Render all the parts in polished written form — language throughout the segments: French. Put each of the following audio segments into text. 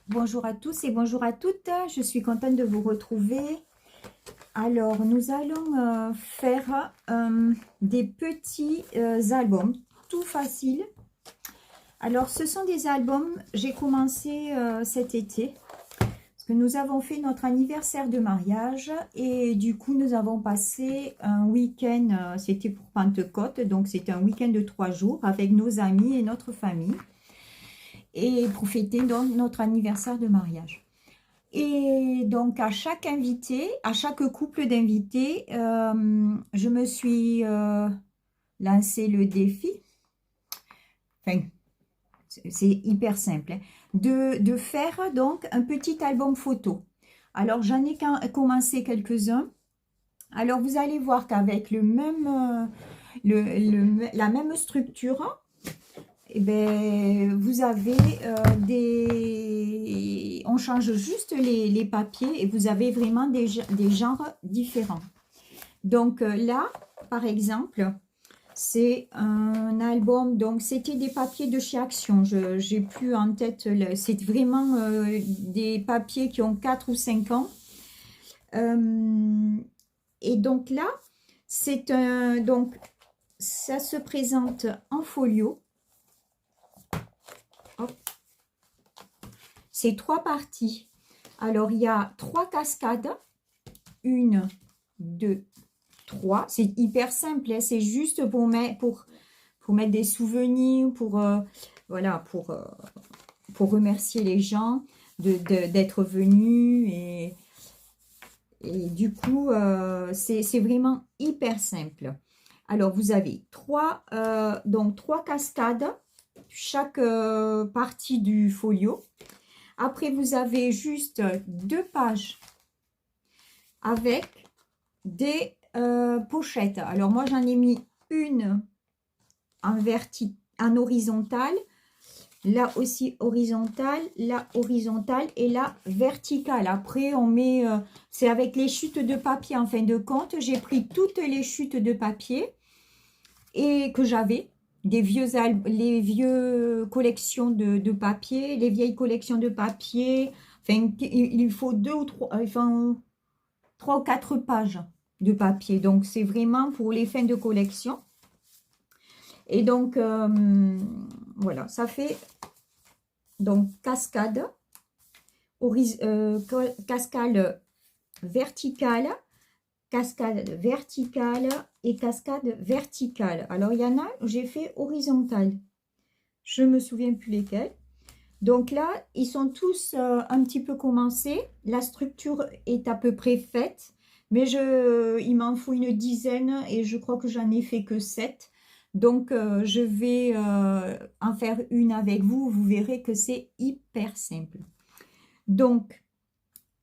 Bonjour à tous et bonjour à toutes, je suis contente de vous retrouver. Alors, nous allons faire des petits albums, tout facile. Alors, ce sont des albums, j'ai commencé cet été, parce que nous avons fait notre anniversaire de mariage et du coup, nous avons passé un week-end, c'était pour Pentecôte, donc c'était un week-end de 3 jours avec nos amis et notre famille et pour fêter donc notre anniversaire de mariage. Et donc, à chaque invité, à chaque couple d'invités, je me suis lancé le défi, enfin, c'est hyper simple, hein, de faire donc un petit album photo. Alors, j'en ai commencé quelques-uns. Alors, vous allez voir qu'avec le même, la même structure, eh ben, vous avez on change juste les papiers et vous avez vraiment des genres différents. Donc là, par exemple, c'est un album, donc c'était des papiers de chez Action. Je n'ai plus en tête, c'est vraiment des papiers qui ont 4 ou 5 ans. Et donc là, c'est un, donc ça se présente en folio. C'est 3 parties. Alors, il y a 3 cascades. 1, 2, 3. C'est hyper simple. Hein. C'est juste pour mettre des souvenirs, voilà, pour remercier les gens d'être venus. Et du coup, c'est vraiment hyper simple. Alors, vous avez 3 cascades, chaque partie du folio. Après, vous avez juste 2 pages avec des pochettes. Alors, moi, j'en ai mis une en horizontale, là aussi horizontale, là horizontale et là verticale. Après, on met, c'est avec les chutes de papier en fin de compte. J'ai pris toutes les chutes de papier et que j'avais. Les vieux collections de papier, les vieilles collections de papier. Enfin, il faut 2 ou 3, enfin, 3 ou 4 pages de papier. Donc, c'est vraiment pour les fins de collection. Et donc, voilà, ça fait donc cascade, cascade verticale, cascade verticale et cascade verticale. Alors, il y en a, j'ai fait horizontale. Je ne me souviens plus lesquels. Donc là, ils sont tous un petit peu commencés. La structure est à peu près faite. Mais il m'en faut une dizaine et je crois que j'en ai fait que 7. Donc, je vais en faire une avec vous. Vous verrez que c'est hyper simple. Donc,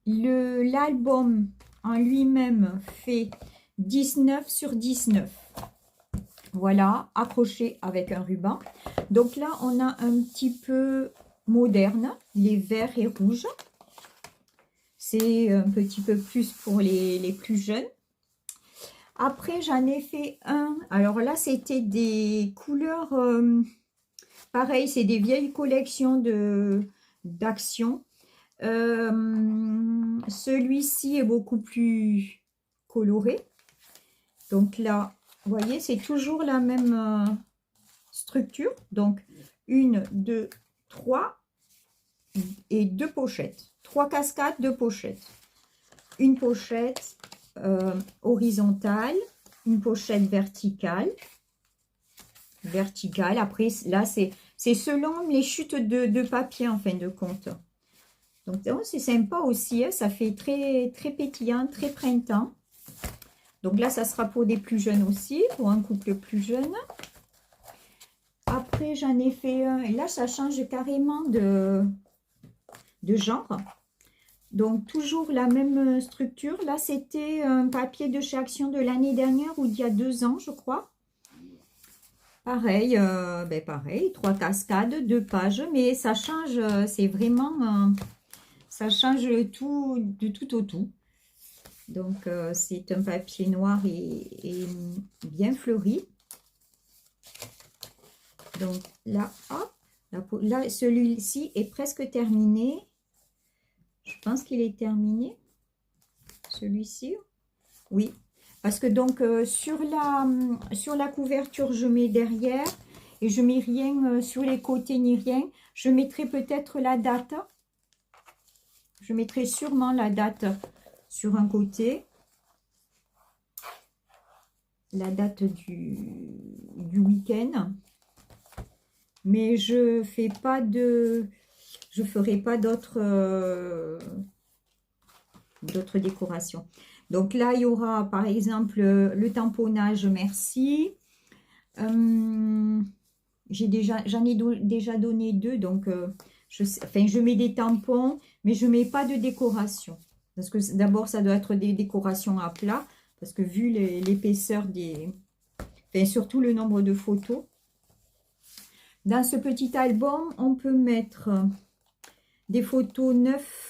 l'album en lui-même fait 19 sur 19. Voilà, accroché avec un ruban. Donc là, on a un petit peu moderne, les verts et rouges. C'est un petit peu plus pour les plus jeunes. Après, j'en ai fait un. Alors là, c'était des couleurs... pareil, c'est des vieilles collections d'Action. Celui-ci est beaucoup plus coloré. Donc là, vous voyez, c'est toujours la même structure. Donc, 1, 2, 3 et 2 pochettes. 3 cascades, 2 pochettes. Une pochette horizontale, une pochette verticale. Après, là, c'est selon les chutes de papier en fin de compte. Donc, c'est sympa aussi. Hein, ça fait très, très pétillant, très printemps. Donc là, ça sera pour des plus jeunes aussi, pour un couple plus jeune. Après, j'en ai fait un. Et là, ça change carrément de genre. Donc, toujours la même structure. Là, c'était un papier de chez Action de l'année dernière ou d'il y a 2 ans, je crois. Pareil, pareil, 3 cascades, 2 pages. Mais ça change, c'est vraiment... ça change tout, de tout au tout. Donc, c'est un papier noir et bien fleuri. Donc, là, hop, là celui-ci est presque terminé. Je pense qu'il est terminé, celui-ci. Oui, parce que donc sur la couverture, je mets derrière et je mets rien sur les côtés ni rien. Je mettrai peut-être la date. Je mettrai sûrement la date sur un côté. La date du week-end. Mais je ferai pas d'autres décorations. Donc là, il y aura par exemple le tamponnage, merci. J'en ai déjà donné 2, donc je mets des tampons, mais je mets pas de décoration. Parce que d'abord, ça doit être des décorations à plat, parce que vu l'épaisseur surtout le nombre de photos. Dans ce petit album, on peut mettre des photos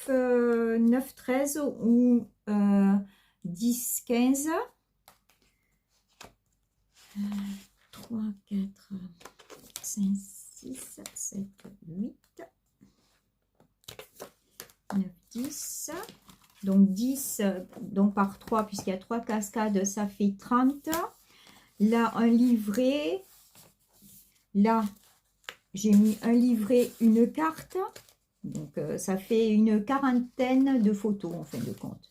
9-13 ou 10-15. 3, 4, 5, 6, 7, 8, 9, 10. Donc 10 donc par 3, puisqu'il y a 3 cascades, ça fait 30. Là, un livret. Là, j'ai mis un livret, une carte. Donc, ça fait une quarantaine de photos, en fin de compte.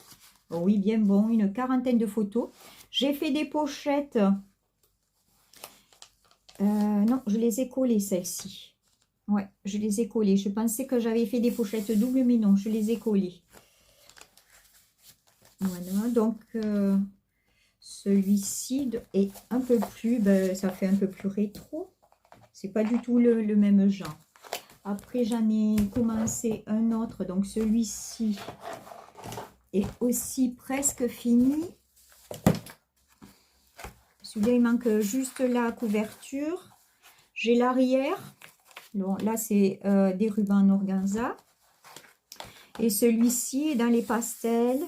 Oh oui, bien bon, une quarantaine de photos. J'ai fait des pochettes. Non, je les ai collées, celles-ci. Ouais, je les ai collées. Je pensais que j'avais fait des pochettes doubles, mais non, je les ai collées. Voilà, donc celui-ci est un peu plus, ça fait un peu plus rétro. C'est pas du tout le même genre. Après, j'en ai commencé un autre. Donc, celui-ci est aussi presque fini. Celui-là, il manque juste la couverture. J'ai l'arrière. Bon, là, c'est des rubans en organza. Et celui-ci est dans les pastels,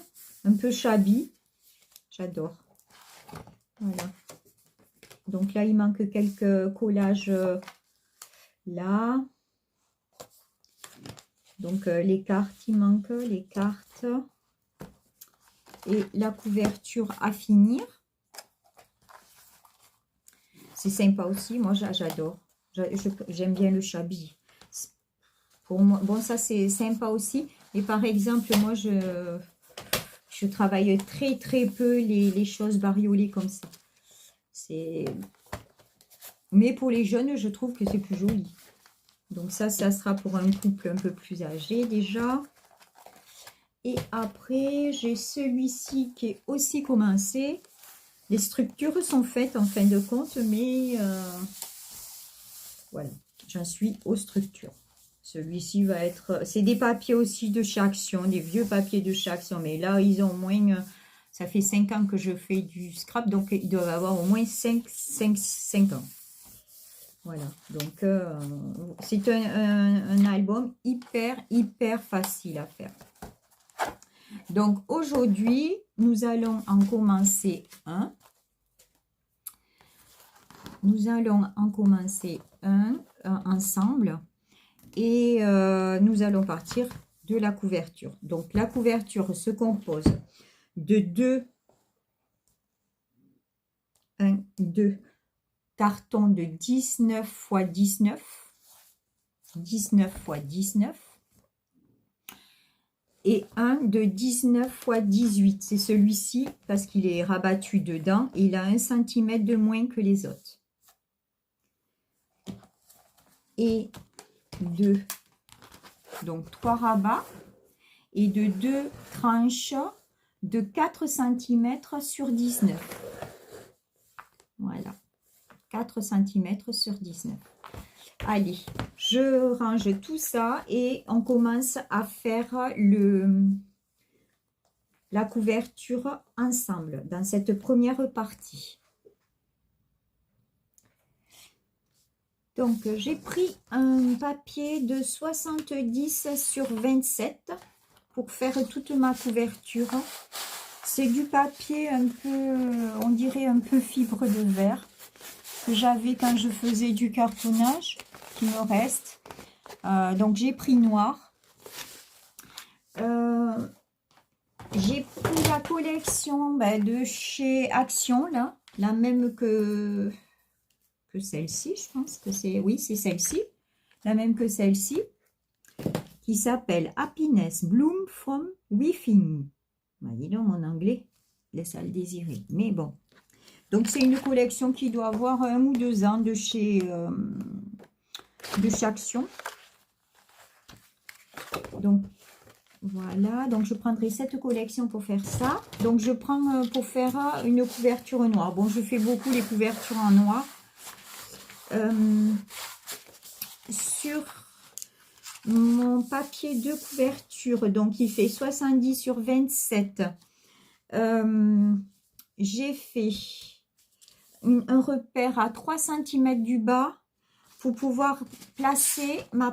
un peu shabby. J'adore. Voilà. Donc là, il manque quelques collages là. Donc les cartes, il manque les cartes. Et la couverture à finir. C'est sympa aussi, moi j'adore. J'aime bien le shabby. Pour moi, bon, ça c'est sympa aussi. Et par exemple, moi je travaille très peu les choses bariolées comme ça. Mais pour les jeunes, je trouve que c'est plus joli. Donc ça sera pour un couple un peu plus âgé déjà. Et après, j'ai celui-ci qui est aussi commencé. Les structures sont faites en fin de compte, mais voilà, j'en suis aux structures. Celui-ci va être... C'est des papiers aussi de chez Action, des vieux papiers de chez Action. Mais là, ils ont au moins... Ça fait 5 ans que je fais du scrap, donc ils doivent avoir au moins 5 ans. Voilà, donc c'est un album hyper facile à faire. Donc aujourd'hui, nous allons en commencer un. Nous allons en commencer un ensemble et nous allons partir de la couverture. Donc la couverture se compose de deux cartons de 19 x 19, 19 x 19 et un de 19 x 18. C'est celui-ci parce qu'il est rabattu dedans et il a 1 cm de moins que les autres. Et donc 3 rabats et de 2 tranches de 4 cm sur 19. Voilà, 4 cm sur 19. Allez, je range tout ça et on commence à faire la couverture ensemble dans cette première partie. Donc, j'ai pris un papier de 70 sur 27 pour faire toute ma couverture. C'est du papier un peu, on dirait un peu fibre de verre, que j'avais quand je faisais du cartonnage, qui me reste. Donc, j'ai pris noir. J'ai pris la collection de chez Action, là, la même que celle-ci, je pense que c'est, oui, c'est celle-ci, la même que celle-ci, qui s'appelle Happiness Bloom from Within. Bah, dis donc, mon anglais laisse à le désirer, mais bon. Donc, c'est une collection qui doit avoir 1 ou 2 ans de chez Action. Donc, voilà. Donc, je prendrai cette collection pour faire ça. Donc, je prends pour faire une couverture noire. Bon, je fais beaucoup les couvertures en noir. Sur mon papier de couverture, donc il fait 70 sur 27, j'ai fait un repère à 3 cm du bas pour pouvoir placer mon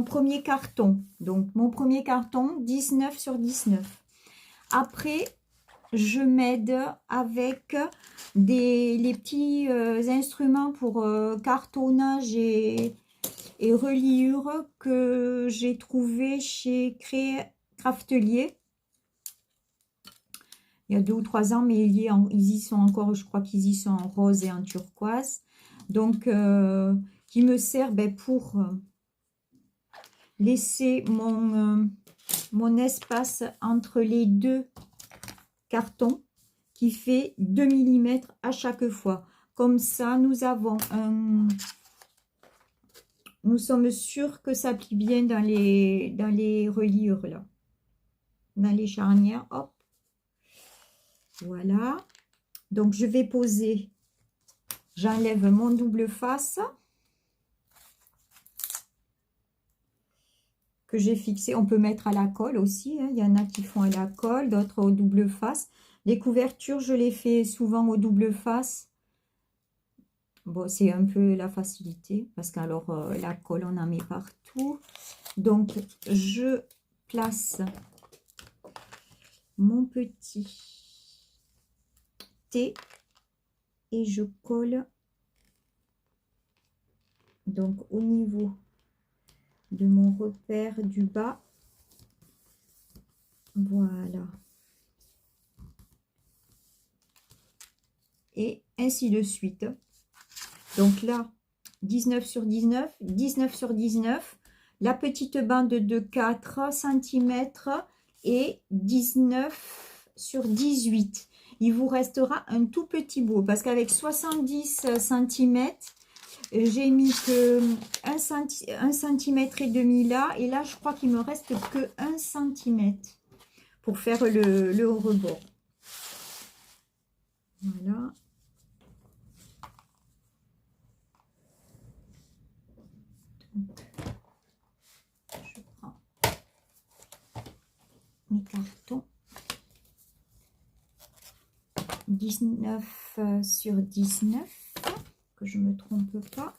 premier carton. Donc mon premier carton 19 sur 19. Après, je m'aide avec les petits instruments pour cartonnage et reliure que j'ai trouvé chez Craftelier il y a 2 ou 3 ans, mais ils y sont encore, je crois qu'ils y sont en rose et en turquoise. Donc, qui me sert pour laisser mon espace entre les 2 cartons qui fait 2 mm à chaque fois. Comme ça, nous sommes sûrs que ça plie bien dans les reliures là, dans les charnières. Hop, voilà. Donc je vais poser, j'enlève mon double face que j'ai fixé. On peut mettre à la colle aussi, hein. Il y en a qui font à la colle, d'autres au double face. Les couvertures, je les fais souvent au double face. Bon, c'est un peu la facilité parce qu'alors la colle, on en met partout. Donc, je place mon petit T et je colle donc au niveau de mon repère du bas. Voilà. Et ainsi de suite. Donc là, 19 sur 19, 19 sur 19, la petite bande de 4 cm et 19 sur 18. Il vous restera un tout petit bout parce qu'avec 70 cm, j'ai mis que 1 cm et demi là. Et là, je crois qu'il me reste que 1 cm pour faire le rebord. Voilà. Je prends mes cartons. 19 sur 19, que je ne me trompe pas.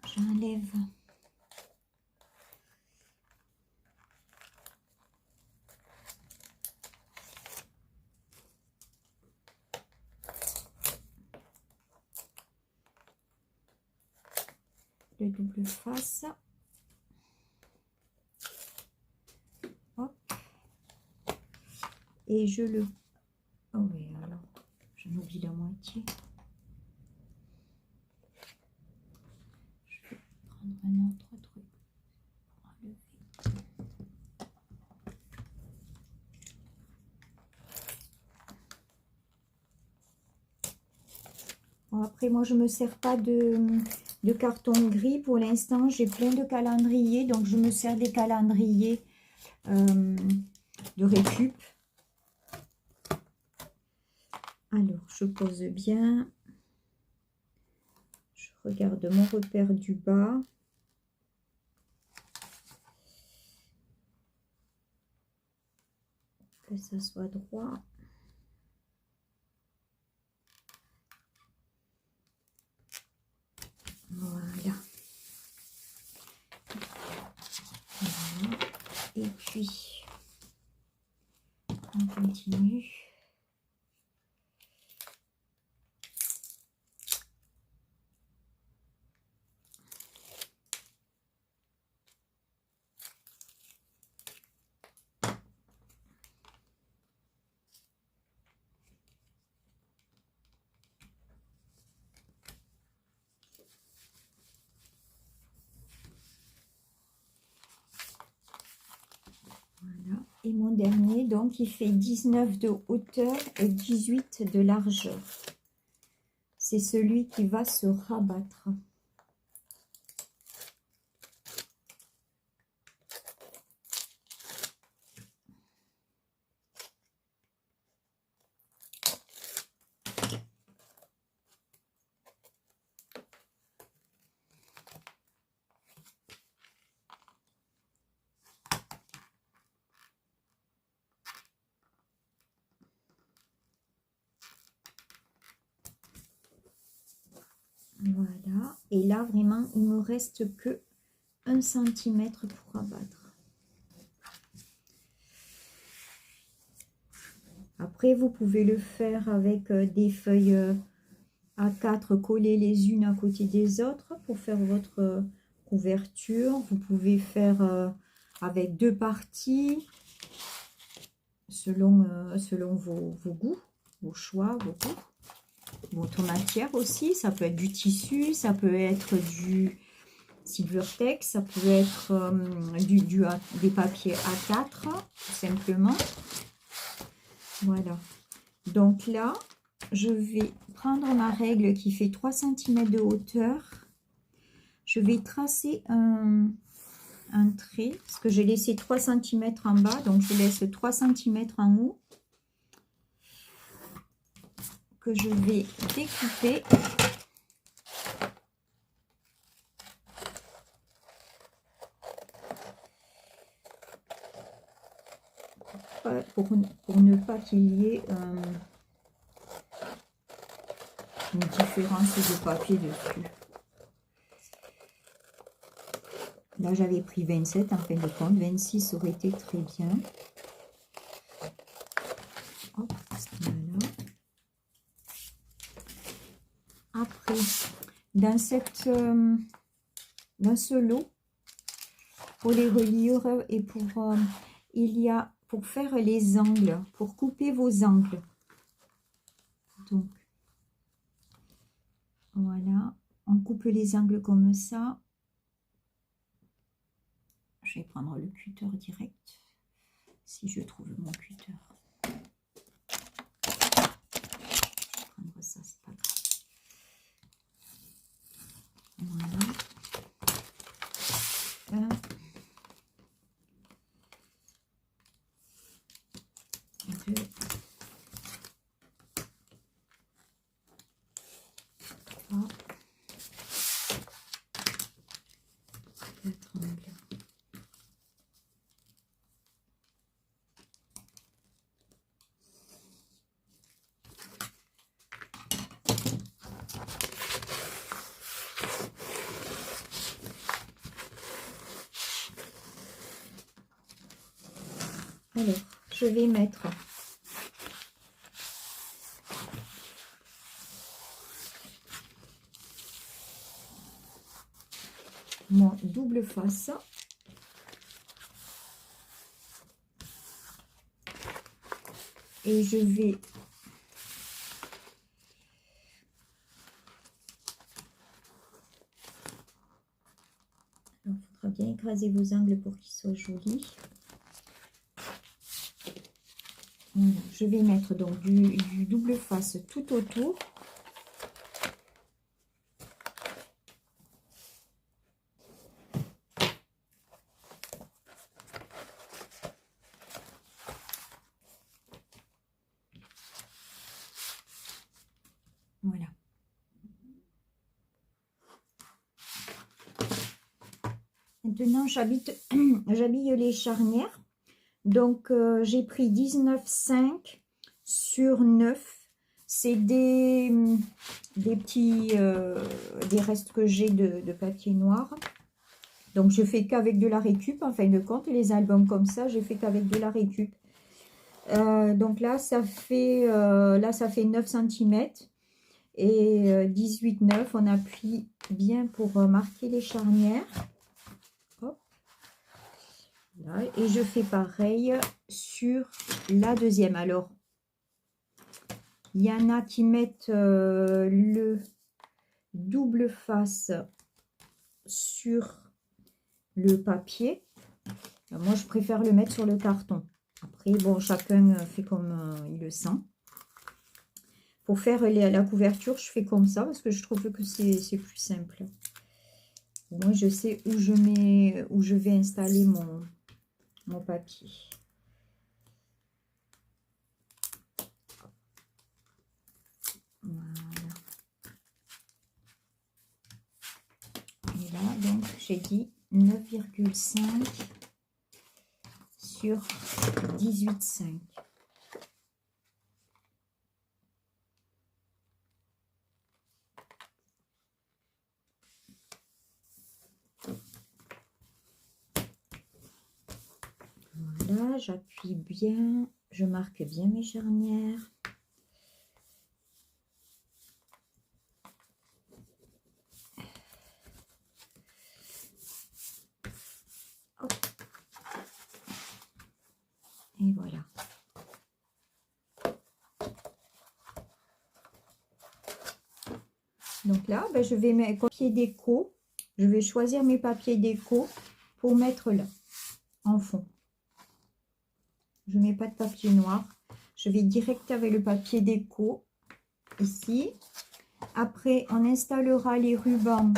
J'enlève le double face. Hop. Et je le... Oh oui, alors, j'en oublie la moitié. Je vais prendre un autre truc pour enlever. Bon, après, moi, je ne me sers pas de carton gris pour l'instant. J'ai plein de calendriers, donc je me sers des calendriers de récup. Alors, je pose bien. Je regarde mon repère du bas. Que ça soit droit. Voilà. Voilà. Et puis, on continue. Et mon dernier, donc, il fait 19 de hauteur et 18 de largeur. C'est celui qui va se rabattre. Voilà. Et là, vraiment, il me reste que 1 cm pour abattre. Après, vous pouvez le faire avec des feuilles A4 collées les unes à côté des autres pour faire votre couverture. Vous pouvez faire avec 2 parties selon vos goûts, vos choix, vos goûts. Votre matière aussi, ça peut être du tissu, ça peut être du Silvertex, ça peut être des papiers A4, tout simplement. Voilà. Donc là, je vais prendre ma règle qui fait 3 cm de hauteur. Je vais tracer un trait, parce que j'ai laissé 3 cm en bas, donc je laisse 3 cm en haut, que je vais découper. Pour ne pas qu'il y ait une différence de papier dessus. Là, j'avais pris 27 en fin de compte. 26 aurait été très bien. Hop, voilà. Après, dans ce lot, pour les reliures et il y a pour faire les angles, pour couper vos angles. Donc, voilà, on coupe les angles comme ça. Je vais prendre le cutter direct, si je trouve mon cutter. Je vais prendre ça, c'est pas grave. Voilà. 1, 2, 3, 4 angles. Alors, je vais mettre mon double face et je vais il faudra bien écraser vos angles pour qu'ils soient jolis. Voilà, je vais mettre donc du double face tout autour. Voilà. Maintenant, j'habille les charnières. Donc, j'ai pris 19,5 sur 9. C'est des petits des restes que j'ai de papier noir. Donc, je fais qu'avec de la récup, en fin de compte. Les albums comme ça, j'ai fait qu'avec de la récup. Donc là, ça fait 9 cm. Et 18,9, on appuie bien pour marquer les charnières. Hop. Là, et je fais pareil sur la deuxième. Alors, il y en a qui mettent le double face sur le papier. Alors, moi, je préfère le mettre sur le carton. Après, bon, chacun fait comme il le sent. Pour faire la couverture, je fais comme ça parce que je trouve que c'est plus simple. Moi, je sais où je vais installer mon papier. Voilà. Et là, donc, j'ai dit 9,5 sur 18,5. Voilà, j'appuie bien, je marque bien mes charnières. Hop. Et voilà. Donc là, ben, je vais mettre papier déco. Je vais choisir mes papiers déco pour mettre là, en fond. Je ne mets pas de papier noir. Je vais direct avec le papier déco, ici. Après, on installera les rubans.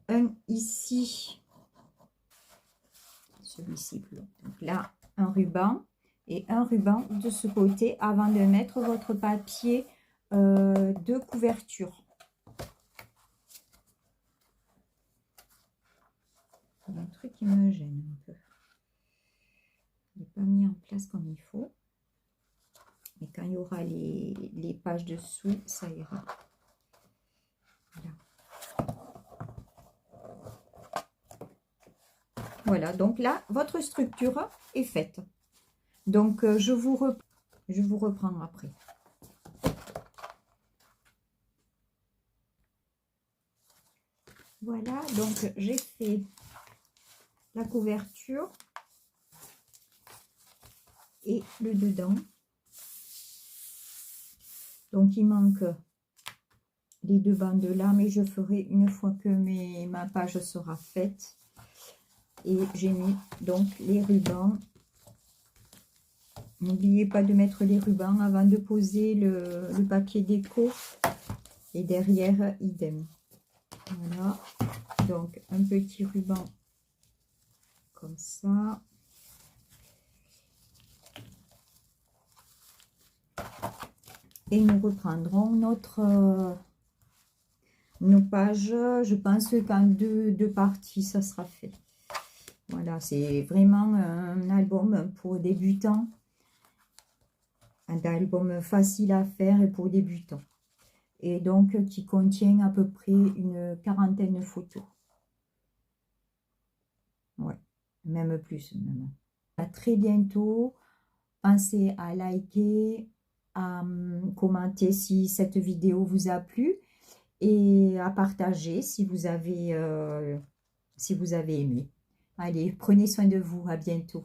Un ici. Celui-ci plus long. Donc là, un ruban. Et un ruban de ce côté avant de mettre votre papier de couverture. Il y a un truc qui me gêne un peu. Il n'est pas mis en place comme il faut. Mais quand il y aura les pages dessous, ça ira. Voilà. Voilà, donc là, votre structure est faite. Donc, je vous reprends après. Voilà, donc j'ai fait la couverture et le dedans. Donc, il manque les deux bandes là, mais je ferai une fois que ma page sera faite. Et j'ai mis donc les rubans. N'oubliez pas de mettre les rubans avant de poser le papier déco. Et derrière, idem. Voilà. Donc, un petit ruban comme ça. Et nous reprendrons nos pages. Je pense qu'en deux parties, ça sera fait. Voilà, c'est vraiment un album pour débutants. Un album facile à faire et pour débutants. Et donc, qui contient à peu près une quarantaine de photos. Ouais, même plus. Même. À très bientôt. Pensez à liker, à commenter si cette vidéo vous a plu et à partager si vous avez aimé. Allez, prenez soin de vous. À bientôt.